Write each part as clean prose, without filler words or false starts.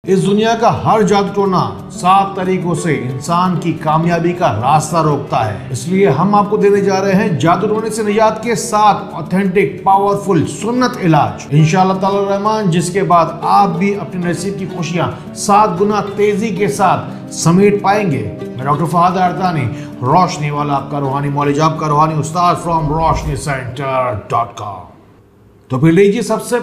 इस दुनिया का हर जादू टोना 7 तरीकों से इंसान की कामयाबी का रास्ता रोकता है। इसलिए हम आपको देने जा रहे हैं जादू टोने से निजात के 7 ऑथेंटिक पावरफुल सुन्नत इलाज इंशाअल्लाह ताला रहमान, जिसके बाद आप भी अपने नसीब की खुशियां 7 गुना तेजी के साथ समेट पाएंगे। मैं डॉक्टर फहद अरतानी, रोशनी वाला आपका रूहानी मौलिज, आपका रूहानी उस्ताद फ्रॉम roshnicenter.com। तो फिर लीजिए सबसे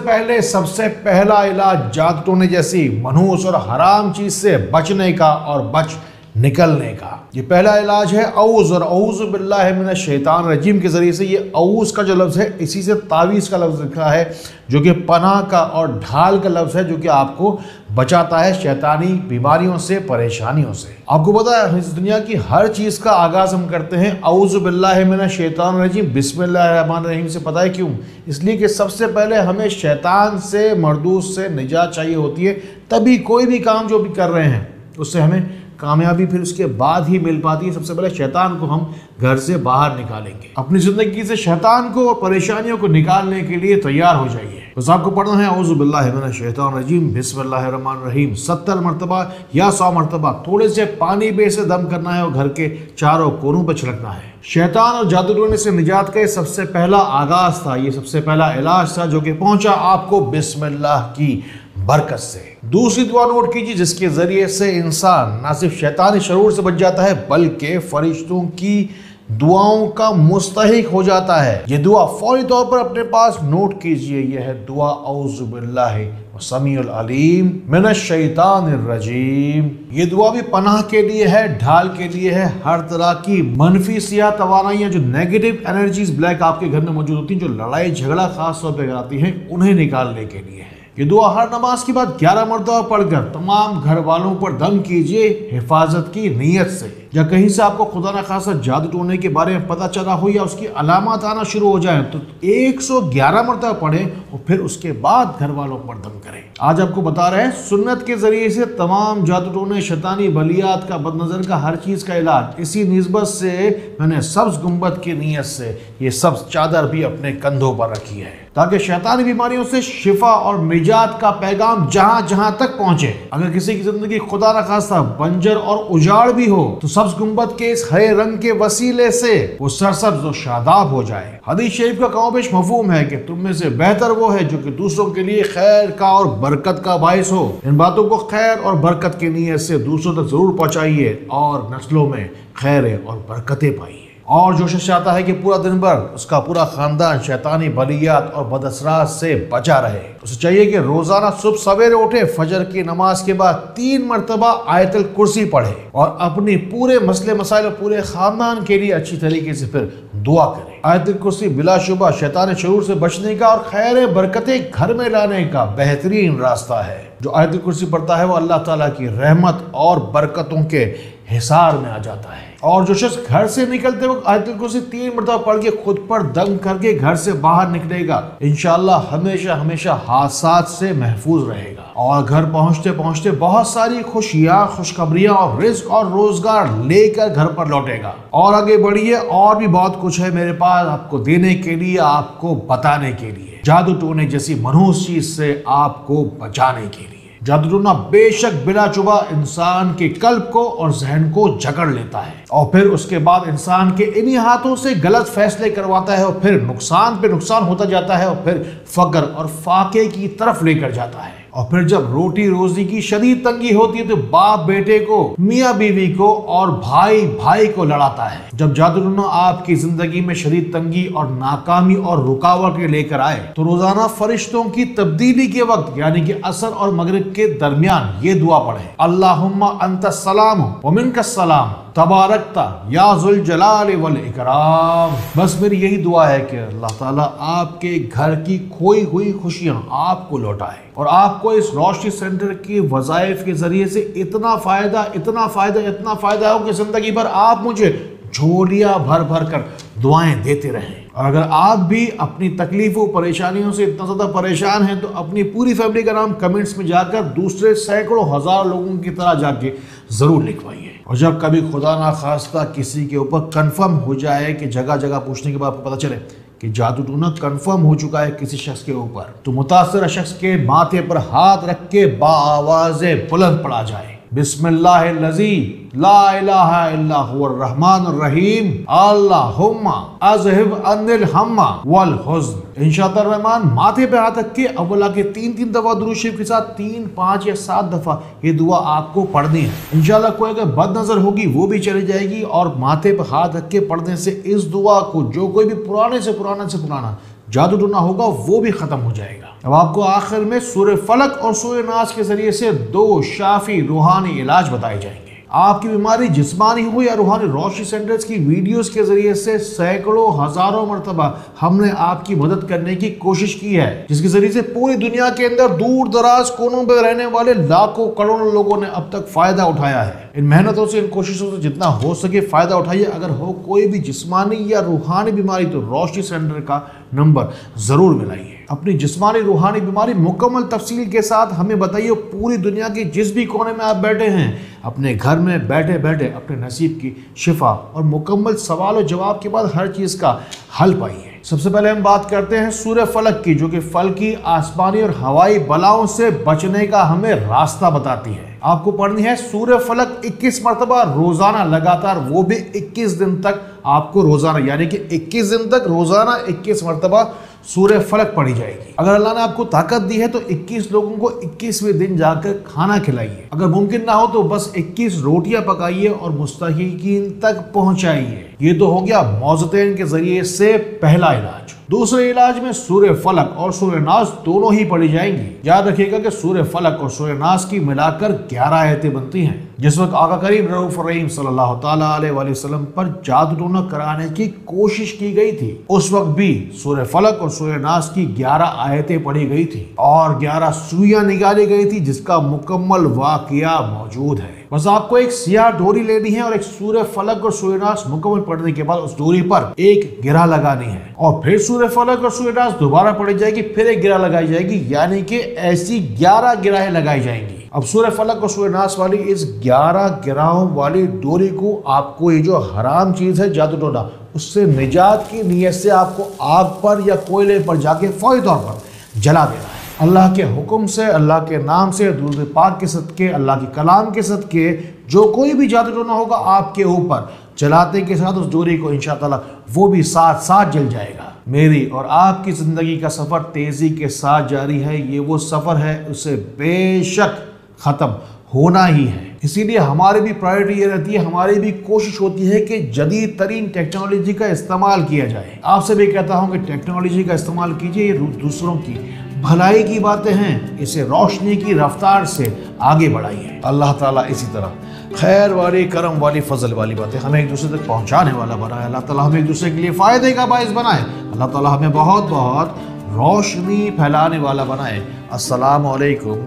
पहला इलाज जादू टोने जैसी मनहूस और हराम चीज से बचने का और बच निकलने का। ये पहला इलाज है औज़, और औज़ु बिल्लाहि मिनश शैतान रजीम के जरिए से। ये औज़ का जो लफ्ज़ है इसी से तावीज़ का लफ्ज़ लिखा है, जो कि पनाह का और ढाल का लफ्ज़ है, जो कि आपको बचाता है शैतानी बीमारियों से, परेशानियों से। आपको पता है इस दुनिया की हर चीज़ का आगाज़ हम करते हैं औज़ु बिल्लाहि मिनश शैतान रजीम बिस्मिल्लाहिर्रहमानिर्रहीम से। पता है क्यों? इसलिए कि सबसे पहले हमें शैतान से, मरदूस से निजात चाहिए होती है, तभी कोई भी काम जो भी कर रहे हैं उससे हमें कामयाबी फिर उसके बाद ही मिल पाती है। सबसे पहले शैतान को हम घर से बाहर निकालेंगे। अपनी जिंदगी से शैतान को और परेशानियों को निकालने के लिए तैयार हो जाइए। बस आपको पढ़ना है औज़ु बिल्लाहि मिनश शैतानिर रजीम बिस्मिल्लाहिर्रहमानिर्रहीम 70 मरतबा या 100 मरतबा। थोड़े से पानी पे से दम करना है और घर के चारों कोनों पर छिड़कना है। शैतान और जादू टोने से निजात का सबसे पहला आगाज था, ये सबसे पहला इलाज था, जो कि पहुंचा आपको बिस्मिल्लाह की बरकत से। दूसरी दुआ नोट कीजिए, जिसके जरिए से इंसान न सिर्फ शैतानी शरूर से बच जाता है बल्कि फरिश्तों की दुआओं का मुस्तहिक हो जाता है। ये दुआ फौरी तौर पर अपने पास नोट कीजिए। यह है दुआ औज़ु बिल्लाहि समीउल अलीम मिनश शैतानिर रजीम। ये दुआ भी पनाह के लिए है, ढाल के लिए है, हर तरह की मनफी सियाह तवानाइयाँ, जो नेगेटिव एनर्जीज ब्लैक आपके घर में मौजूद होती हैं, जो लड़ाई झगड़ा खास तौर पर आती हैं, उन्हें निकालने के लिए है। ये दुआ हर नमाज के बाद 11 मरतबा पढ़कर तमाम घर वालों पर दम कीजिए हिफाजत की नीयत से। या कहीं से आपको खुदा न खासा जादू टोने के बारे में पता चला हो या उसकी अलामत आना शुरू हो जाए तो 111 मरतबा पढ़ें और फिर उसके बाद घर वालों पर दम करें। आज आपको बता रहे हैं सुन्नत के जरिए से तमाम जादू टोने, शैतानी बलियात का, बदनजर का, हर चीज का इलाज। इसी निस्बत से मैंने सब्ज गुंबद की नीयत से ये सब्ज चादर भी अपने कंधों पर रखी है, ताकि शैतानी बीमारियों से शिफा और निजात का पैगाम जहां जहां तक पहुंचे। अगर किसी की जिंदगी खुदा न खास्ता बंजर और उजाड़ भी हो तो सब्ज गुंबद के इस हरे रंग के वसीले से वो सरसब्ज और शादाब हो जाए। हदीस शरीफ का कमोबेश मफहूम है कि तुम में से बेहतर वो है जो कि दूसरों के लिए खैर का और बरकत का बाइस हो। इन बातों को खैर और बरकत की नीयत से दूसरों तक जरूर पहुंचाइए और नस्लों में खैर और बरकतें पाइए। और जो शख्स चाहता है कि पूरा दिन भर उसका पूरा खानदान शैतानी बलियात और बदअसरात से बचा रहे, उसे चाहिए कि रोजाना सुबह सवेरे उठे, फजर की नमाज के बाद 3 मरतबा आयतुल कुर्सी पढ़े और अपनी पूरे मसले मसाइल और पूरे खानदान के लिए अच्छी तरीके से फिर दुआ करे। आयतुल कुर्सी बिलाशुबा शैतानी शरूर से बचने का और खैर बरकतें घर में लाने का बेहतरीन रास्ता है। जो आयतुल कुर्सी पढ़ता है वो अल्लाह ताला की रहमत और बरकतों के हिसार में आ जाता है। और जो शख्स घर से निकलते वक्त आयतुल कुर्सी 3 मरतबा पढ़ के खुद पर दम करके घर से बाहर निकलेगा, इंशाअल्लाह हमेशा हमेशा हादसात से महफूज रहेगा और घर पहुंचते पहुंचते बहुत सारी खुशियां, खुशखबरियां और रिज्क और रोजगार लेकर घर पर लौटेगा। और आगे बढ़िए, और भी बहुत कुछ है मेरे पास आपको देने के लिए, आपको बताने के लिए, जादू टोने जैसी मनहूस चीज से आपको बचाने के लिए। जादू टोना बेशक बिलाचुबा इंसान के कल्ब को और जहन को जकड़ लेता है और फिर उसके बाद इंसान के इन्हीं हाथों से गलत फैसले करवाता है और फिर नुकसान पे नुकसान होता जाता है और फिर फकर और फाके की तरफ लेकर जाता है। और फिर जब रोटी रोजी की शदीद तंगी होती है तो बाप बेटे को, मियाँ बीवी को और भाई भाई को लड़ाता है। जब जादू टोना आपकी जिंदगी में शदीद तंगी और नाकामी और रुकावट लेकर आए तो रोजाना फरिश्तों की तब्दीली के वक्त यानी कि असर और मगरिब के दरमियान ये दुआ पढ़े, अल्लाहुम्मा अंतस सलाम व मिनकस सलाम तबारकता या जुल जलाल वल इकराम। बस मेरी यही दुआ है कि अल्लाह ताला आपके घर की खोई हुई खुशियां आपको लौटाए और आपको इस रोशनी सेंटर की वज़ाइफ के जरिए से इतना फायदा हो कि जिंदगी भर आप मुझे झोलियां भर भर कर दुआएं देते रहें। और अगर आप भी अपनी तकलीफों परेशानियों से इतना ज़्यादा परेशान हैं तो अपनी पूरी फैमिली का नाम कमेंट्स में जाकर दूसरे सैकड़ों हजार लोगों की तरह जाके ज़रूर लिखवाइए। और जब कभी खुदा ना खास्ता किसी के ऊपर कंफर्म हो जाए कि जगह जगह पूछने के बाद आपको पता चले कि जादू टोना कंफर्म हो चुका है किसी शख्स के ऊपर, तो मुतासरा शख्स के माथे पर हाथ रख के बाआवाज़े बुलंद पढ़ा जाए, बिस्मिल्लाहिल्लज़ी ला इलाहा इल्ला हुवर रहमानुर रहीम अल्लाहुम्मा अज़हिब अन्निल हम्मा वल हुज़्न। इंशाअल्लाह रहमान माथे पे हाथ रख के अव्वला के 3-3 दफा दुरूद शरीफ के साथ 3, 5 या 7 दफा ये दुआ आपको पढ़नी है। इंशाअल्लाह कोई अगर बद नजर होगी वो भी चली जाएगी, और माथे पे हाथ रख के पढ़ने से इस दुआ को जो कोई भी पुराने से पुराना जादू टोना होगा वो भी खत्म हो जाएगा। अब आपको आखिर में सूरह फलक और सूरह नास के जरिए से 2 शाफी रूहानी इलाज बताए जाएंगे। आपकी बीमारी जिस्मानी हो या रूहानी, रोशनी सेंटर्स की वीडियोस के जरिए से सैकड़ों हजारों मरतबा हमने आपकी मदद करने की कोशिश की है, जिसके जरिए से पूरी दुनिया के अंदर दूर दराज कोनों में रहने वाले लाखों करोड़ों लोगों ने अब तक फायदा उठाया है। इन मेहनतों से, इन कोशिशों से जितना हो सके फायदा उठाइए। अगर हो कोई भी जिस्मानी या रूहानी बीमारी तो रोशनी सेंटर का नंबर जरूर मिलाइए। अपनी जिस्मानी रूहानी बीमारी मुकम्मल तफसील के साथ हमें बताइए। पूरी दुनिया के जिस भी कोने में आप बैठे हैं, अपने घर में बैठे बैठे अपने नसीब की शिफा और मुकम्मल सवाल और जवाब के बाद हर चीज का हल पाइए। सबसे पहले हम बात करते हैं सूरह फलक की, जो कि फल्की, आसमानी और हवाई बलाओं से बचने का हमें रास्ता बताती है। आपको पढ़नी है सूरह फलक 21 मरतबा रोजाना लगातार, वो भी 21 दिन तक आपको रोजाना, यानी कि 21 दिन तक रोजाना 21 मरतबा सूरह फलक पढ़ी जाएगी। अगर अल्लाह ने आपको ताकत दी है तो 21 लोगों को 21वें दिन जाकर खाना खिलाइए। अगर मुमकिन ना हो तो बस 21 रोटियां पकाइए और मुस्तहीकीन तक पहुंचाइए। ये तो हो गया मौज़तैन के जरिए से पहला इलाज। दूसरे इलाज में सूरह फलक और सूरह नास दोनों ही पढ़ी जाएंगी। याद रखिएगा कि सूरह फलक और सूरह नास की मिलाकर 11 आयतें बनती हैं। जिस वक्त आका करीम रऊफ रहीम सल्लल्लाहु ताला अलैहि वसल्लम पर जादू टोना कराने की कोशिश की गई थी, उस वक्त भी सूरह फलक और सूरह नास की 11 आयतें पढ़ी गई थी और 11 सुइयां निकाली गई थी, जिसका मुकम्मल वाकया मौजूद है। बस आपको एक सियाह डोरी लेनी है और एक सूरह फलक और सूरह नास मुकम्मल पढ़ने के बाद उस डोरी पर एक गिरा लगानी है, और फिर सूरह फलक और सूरह नास दोबारा पढ़ी जाएगी, फिर एक गिरा लगाई जाएगी, यानी कि ऐसी 11 गिराहें लगाई जाएंगी। अब सूरह फलक और सूरह नास वाली इस 11 गिराहों वाली डोरी को आपको ये जो हराम चीज है जादू टोना, उससे निजात की नीयत से आपको आग पर या कोयले पर जाके फौरी तौर पर जला देना है। अल्लाह के हुक्म से, अल्लाह के नाम से, दुरूद पाक के सदके, अल्लाह के कलाम के सदके, जो कोई भी जादू टोना होगा आपके ऊपर जलाते के साथ उस डोरी को इंशाअल्लाह वो भी साथ साथ जल जाएगा। मेरी और आपकी जिंदगी का सफर तेजी के साथ जारी है। ये वो सफर है, उसे बेशक खत्म होना ही है। इसीलिए हमारी भी प्रायोरिटी ये रहती है, हमारी भी कोशिश होती है कि जदीद तरीन टेक्नोलॉजी का इस्तेमाल किया जाए। आपसे भी कहता हूँ कि टेक्नोलॉजी का इस्तेमाल कीजिए, ये दूसरों की भलाई की बातें हैं, इसे रोशनी की रफ्तार से आगे बढ़ाइए। अल्लाह ताला इसी तरह खैर वाली, करम वाली, फजल वाली बातें हमें एक दूसरे तक पहुँचाने वाला बनाए। अल्लाह ताला हमें एक दूसरे के लिए फ़ायदे का बाइस बनाए। अल्लाह ताला हमें बहुत बहुत रोशनी फैलाने वाला बनाए। अस्सलामु अलैकुम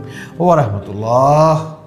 व रहमतुल्लाह।